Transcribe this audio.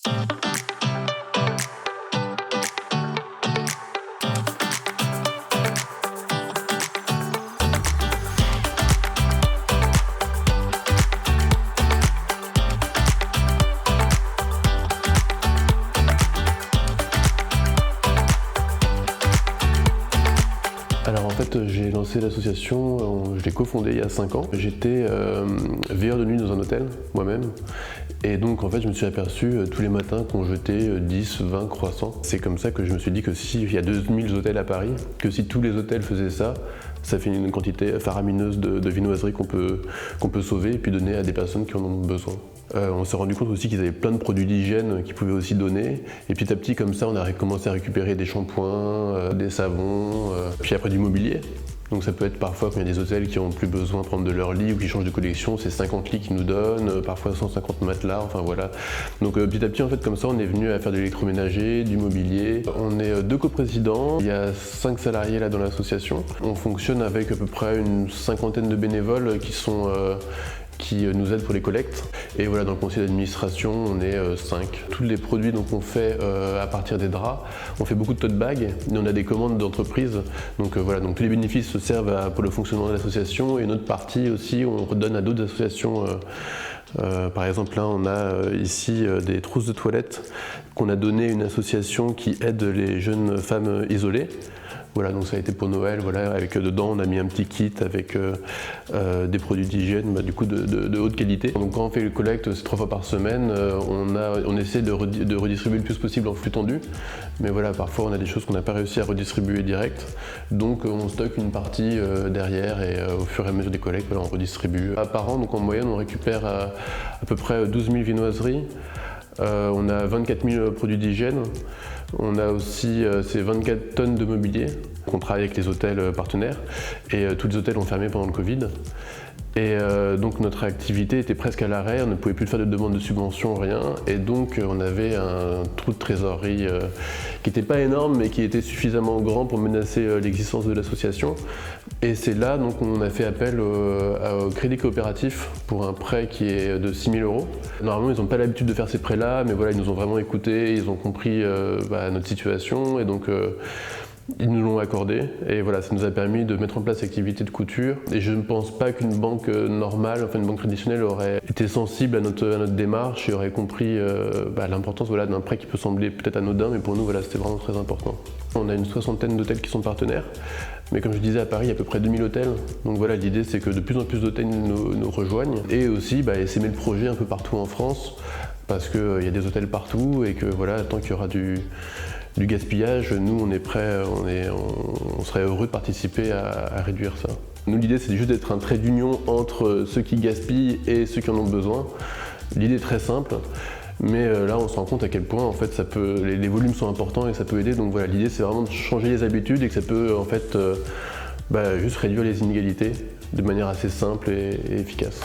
Alors en fait, j'ai lancé l'association, je l'ai cofondée il y a 5 ans. J'étais veilleur de nuit dans un hôtel, moi-même. Et donc en fait, je me suis aperçu tous les matins qu'on jetait 10, 20 croissants. C'est comme ça que je me suis dit que s'il y a 2000 hôtels à Paris, que si tous les hôtels faisaient ça, ça fait une quantité faramineuse de viennoiseries qu'on peut sauver et puis donner à des personnes qui en ont besoin. On s'est rendu compte aussi qu'ils avaient plein de produits d'hygiène qu'ils pouvaient aussi donner. Et petit à petit, comme ça, on a commencé à récupérer des shampoings, des savons, puis après du mobilier. Donc ça peut être parfois quand il y a des hôtels qui n'ont plus besoin de prendre de leur lit ou qui changent de collection, c'est 50 lits qu'ils nous donnent, parfois 150 matelas, enfin voilà. Donc petit à petit, en fait, comme ça, on est venu à faire de l'électroménager, du mobilier. On est 2 coprésidents, il y a 5 salariés là dans l'association. On fonctionne avec à peu près une 50aine de bénévoles qui nous aident pour les collectes. Et voilà, dans le conseil d'administration, on est 5. Tous les produits donc, on fait à partir des draps. On fait beaucoup de tote bags, et on a des commandes d'entreprises. Donc voilà, donc tous les bénéfices servent pour le fonctionnement de l'association et une autre partie aussi, on redonne à d'autres associations. Par exemple, là, on a ici des trousses de toilette qu'on a données à une association qui aide les jeunes femmes isolées. Voilà, donc ça a été pour Noël, voilà, avec dedans on a mis un petit kit avec des produits d'hygiène du coup de haute qualité. Donc quand on fait le collecte, c'est 3 fois par semaine, on essaie de redistribuer le plus possible en flux tendu, mais voilà, parfois on a des choses qu'on n'a pas réussi à redistribuer direct, donc on stocke une partie derrière et au fur et à mesure des collectes, voilà, on redistribue. Par an, donc en moyenne, on récupère à peu près 12 000 viennoiseries. On a 24 000 produits d'hygiène, on a aussi ces 24 tonnes de mobilier. On travaille avec les hôtels partenaires et tous les hôtels ont fermé pendant le Covid. Et donc notre activité était presque à l'arrêt, on ne pouvait plus faire de demande de subvention, rien. Et donc on avait un trou de trésorerie qui n'était pas énorme mais qui était suffisamment grand pour menacer l'existence de l'association. Et c'est là donc on a fait appel au Crédit Coopératif pour un prêt qui est de 6 000 €. Normalement ils n'ont pas l'habitude de faire ces prêts-là, mais voilà, ils nous ont vraiment écoutés, ils ont compris notre situation et donc ils nous l'ont accordé et voilà, ça nous a permis de mettre en place l'activité de couture. Et je ne pense pas qu'une banque normale, enfin une banque traditionnelle aurait été sensible à notre démarche et aurait compris l'importance voilà, d'un prêt qui peut sembler peut-être anodin, mais pour nous voilà, c'était vraiment très important. On a une 60aine d'hôtels qui sont partenaires, mais comme je disais à Paris, il y a à peu près 2000 hôtels. Donc voilà, l'idée c'est que de plus en plus d'hôtels nous rejoignent et aussi s'aimer le projet un peu partout en France parce qu'il y a des hôtels partout et que voilà, tant qu'il y aura du gaspillage, nous on est prêts, on serait heureux de participer à réduire ça. Nous l'idée c'est juste d'être un trait d'union entre ceux qui gaspillent et ceux qui en ont besoin. L'idée est très simple, mais là on se rend compte à quel point en fait les volumes sont importants et ça peut aider. Donc voilà, l'idée c'est vraiment de changer les habitudes et que ça peut en fait juste réduire les inégalités de manière assez simple et efficace.